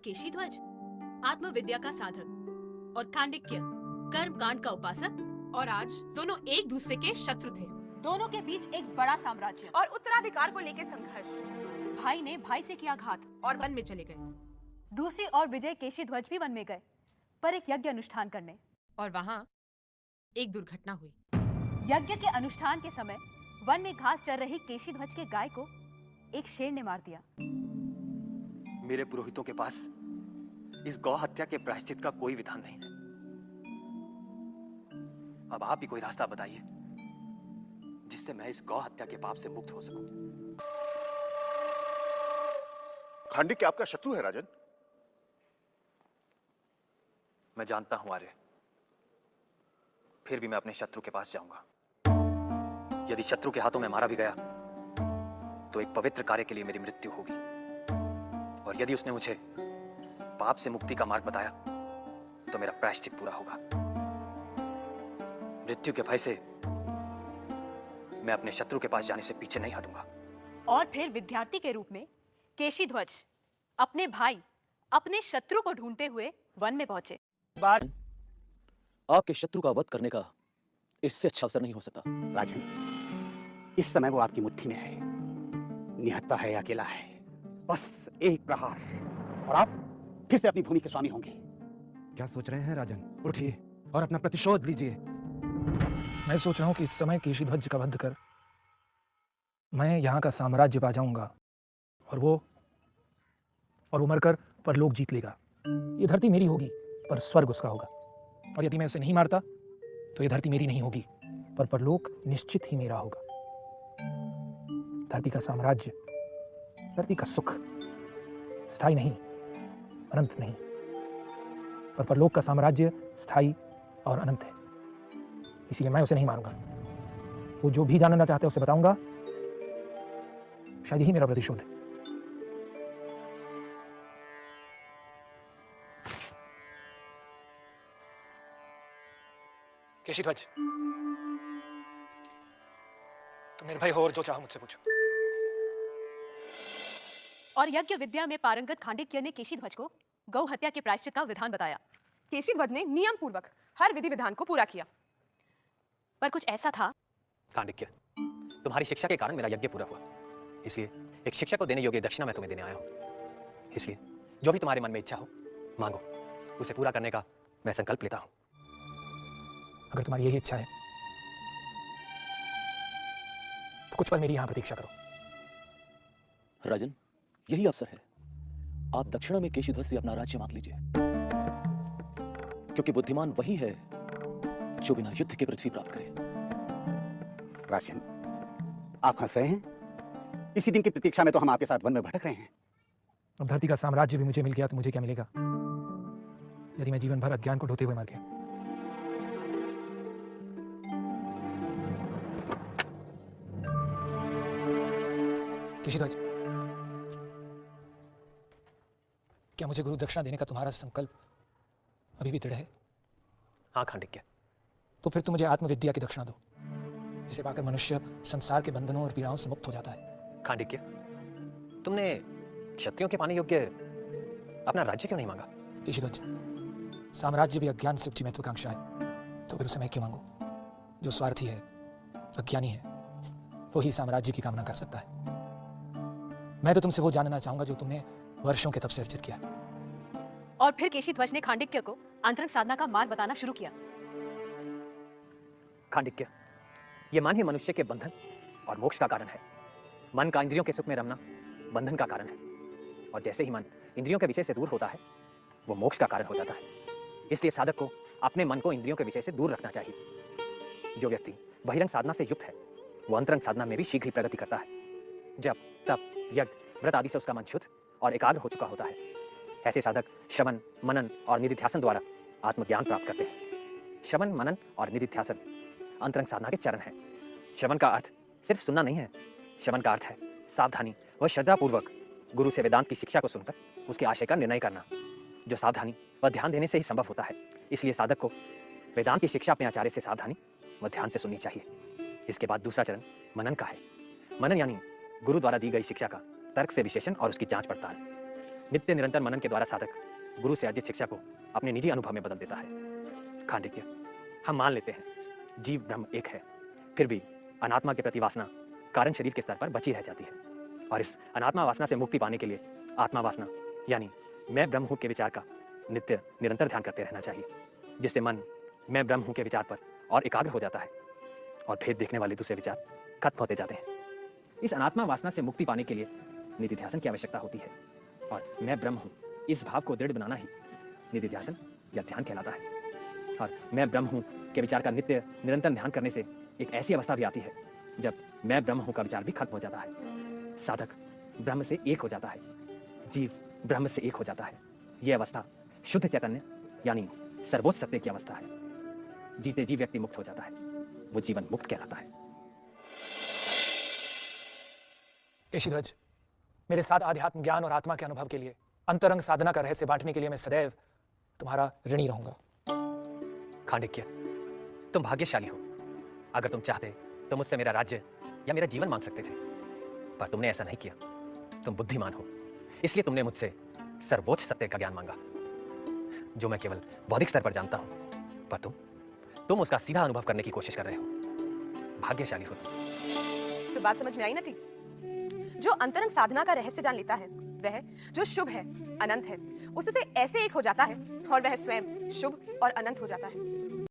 केशीध्वज आत्मविद्या का साधक और खांडिक्य कर्म कांड का उपासक, और आज दोनों एक दूसरे के शत्रु थे। दोनों के बीच एक बड़ा साम्राज्य और उत्तराधिकार को लेकर संघर्ष। भाई ने भाई से किया घात और वन में चले गए। दूसरी ओर विजय केशीध्वज भी वन में गए पर एक यज्ञ अनुष्ठान करने, और वहां एक दुर्घटना हुई। यज्ञ के अनुष्ठान के समय वन में घास चर रही केशीध्वज के गाय को एक शेर ने मार दिया। मेरे पुरोहितों के पास इस गौ हत्या के प्रायश्चित का कोई विधान नहीं है। अब आप ही कोई रास्ता बताइए जिससे मैं इस गौ हत्या के पाप से मुक्त हो सकूं। खांडिक्य आपका शत्रु है राजन। मैं जानता हूं आर्य, फिर भी मैं अपने शत्रु के पास जाऊंगा। यदि शत्रु के हाथों में मारा भी गया तो एक पवित्र कार्य के लिए मेरी मृत्यु होगी, और यदि उसने मुझे पाप से मुक्ति का मार्ग बताया तो मेरा प्रायश्चित पूरा होगा। मृत्यु के भय से मैं अपने शत्रु के पास जाने से पीछे नहीं हटूंगा। और फिर विद्यार्थी के रूप में केशीध्वज अपने भाई, अपने शत्रु को ढूंढते हुए वन में पहुंचे। आपके शत्रु का वध करने का इससे अच्छा अवसर नहीं हो सकता। राजन, इस समय वो आपकी मुट्ठी में है, निहत्था है, अकेला है। बस एक प्रहार और आप फिर से अपनी भूमि के स्वामी होंगे। क्या सोच रहे हैं राजन? उठिए और अपना प्रतिशोध लीजिए। मैं सोच रहा हूं कि इस समय केशीध्वज का वध कर मैं यहाँ का साम्राज्य पा जाऊंगा और वो मरकर परलोक जीत लेगा। ये धरती मेरी होगी पर स्वर्ग उसका होगा, और यदि मैं उसे नहीं मारता तो ये धरती मेरी नहीं होगी पर परलोक निश्चित ही मेरा होगा। धरती का साम्राज्य, धरती का सुख स्थायी नहीं, अनंत नहीं, पर परलोक का साम्राज्य स्थायी और अनंत है। इसीलिए मैं उसे नहीं मारूंगा। वो जो भी जानना चाहते हैं उसे बताऊंगा। शायद यही मेरा प्रतिशोध है। केशीध्वज, तुम निर्भय हो और जो चाहो मुझसे पूछो। और यज्ञ विद्या में पारंगत खांडिक्य ने केशीध्वज को गौ हत्या के प्रायश्चित का विधान बताया। केशीध्वज ने नियम पूर्वक हर विधि विधान को पूरा किया। पर कुछ ऐसा था। खांडिक्य, तुम्हारी शिक्षा के कारण मेरा यज्ञ पूरा हुआ, इसलिए एक शिक्षा को देने योग्य दक्षिणा मैं तुम्हें देने आया हूं। इसलिए जो भी तुम्हारे मन में इच्छा हो मांगो, उसे पूरा करने का मैं संकल्प लेता हूं। अगर तुम्हारी यही इच्छा है तो कुछ पल मेरी यहां प्रतीक्षा करो। राजन, यही अवसर है। आप दक्षिणा में केशीध्वज से अपना राज्य मांग लीजिए, क्योंकि बुद्धिमान वही है जो बिना युद्ध के पृथ्वी प्राप्त करे। राजन, आप हंस रहे हैं? इसी दिन की प्रतीक्षा में तो हम आपके साथ वन में भटक रहे हैं। अब धरती का साम्राज्य भी मुझे मिल गया तो मुझे क्या मिलेगा यदि मैं जीवन भर अज्ञान को ढोते हुए मर गया? केशीध्वज, क्या मुझे गुरु दक्षिणा देने का तुम्हारा संकल्प अभी भी दृढ़ है? हाँ खांडिक्य। तो फिर तुम मुझे आत्मविद्या की दक्षिणा दो, जिसे पाकर मनुष्य संसार के बंधनों और पीड़ाओं से मुक्त हो जाता है। खांडिक्य, तुमने क्षत्रियों के पाने योग्य अपना राज्य क्यों नहीं मांगा? केशीध्वज, साम्राज्य भी अज्ञान से उपजी महत्वाकांक्षा है, तो फिर उसे मैं क्यों मांगू? जो स्वार्थी है, अज्ञानी है, वही साम्राज्य की कामना कर सकता है। मैं तो तुमसे वो जानना चाहूंगा जो तुमने वर्षों के तप से अर्जित किया। और फिर केशीध्वज ने खांडिक्य को आंतरिक साधना का मार्ग बताना शुरू किया। खांडिक्य, ये मन ही मनुष्य के बंधन और मोक्ष का कारण है। मन का इंद्रियों के सुख में रमना बंधन का कारण है, और जैसे ही मन इंद्रियों के विषय से दूर होता है वो मोक्ष का कारण हो जाता है। इसलिए साधक को अपने मन को इंद्रियों के विषय से दूर रखना चाहिए। जो व्यक्ति बहिरंग साधना से युक्त है वो अंतरंग साधना में भी शीघ्र ही प्रगति करता है। जब तप, यज्ञ, व्रत आदि से उसका मन शुद्ध और एकाग्र हो चुका होता है, ऐसे साधक श्रवण, मनन और निधिध्यासन द्वारा आत्मज्ञान प्राप्त करते हैं। श्रवण, मनन और निधिध्यासन अंतरंग साधना के चरण हैं। श्रवण का अर्थ सिर्फ सुनना नहीं है। श्रवण का अर्थ है सावधानी व श्रद्धापूर्वक गुरु से वेदांत की शिक्षा को सुनकर उसके आशय का निर्णय करना, जो सावधानी व ध्यान देने से ही संभव होता है। इसलिए साधक को वेदांत की शिक्षा अपने आचार्य से सावधानी व ध्यान से सुननी चाहिए। इसके बाद दूसरा चरण मनन का है। मनन यानी गुरु द्वारा दी गई शिक्षा का तर्क से विश्लेषण और उसकी जांच पड़ताल। नित्य निरंतर मनन के द्वारा साधक गुरु से अर्जित शिक्षा को अपने निजी अनुभव में बदल देता है। खांडिक्य, हम मान लेते हैं जीव ब्रह्म एक है, फिर भी अनात्मा के प्रति वासना कारण शरीर के स्तर पर बची रह जाती है। और इस अनात्मा वासना से मुक्ति पाने के लिए आत्मा वासना यानी मैं ब्रह्म हूँ के विचार का नित्य निरंतर ध्यान करते रहना चाहिए, जिससे मन मैं ब्रह्म हूँ के विचार पर और एकाग्र हो जाता है और भेद देखने वाले दूसरे विचार खत्म होते जाते हैं। इस अनात्मा वासना से मुक्ति पाने के लिए निधिध्यासन की आवश्यकता होती है और मैं ब्रह्म हूँ इस भाव को दृढ़ बनाना ही निधिध्यासन या ध्यान कहलाता है। और मैं ब्रह्म हूँ के विचार का नित्य निरंतर ध्यान करने से एक ऐसी अवस्था भी आती है जब मैं ब्रह्म हूँ का विचार भी खत्म हो जाता है। साधक ब्रह्म से एक हो जाता है, जीव ब्रह्म से एक हो जाता है। यह अवस्था शुद्ध चैतन्य यानी सर्वोच्च सत्य की अवस्था है। जीते जी व्यक्ति मुक्त हो जाता है, वो जीवन मुक्त कहलाता है। केशीध्वज, मेरे साथ आध्यात्म ज्ञान और आत्मा के अनुभव के लिए, अंतरंग साधना का रहस्य बांटने के लिए मैं सदैव तुम्हारा ऋणी रहूंगा। खांडिक्य, तुम भाग्यशाली हो। अगर तुम चाहते तो मुझसे मेरा राज्य या मेरा जीवन मांग सकते थे, पर तुमने ऐसा नहीं किया। तुम बुद्धिमान हो, इसलिए तुमने मुझसे सर्वोच्च सत्य का ज्ञान मांगा, जो मैं केवल बौद्धिक स्तर पर जानता हूं, पर तुम उसका सीधा अनुभव करने की कोशिश कर रहे हो। भाग्यशाली हो। तो बात समझ में आई ना टी? जो अंतरंग साधना का रहस्य जान लेता है, वह जो शुभ है, अनंत है, उससे ऐसे एक हो जाता है और वह स्वयं शुभ और अनंत हो जाता है।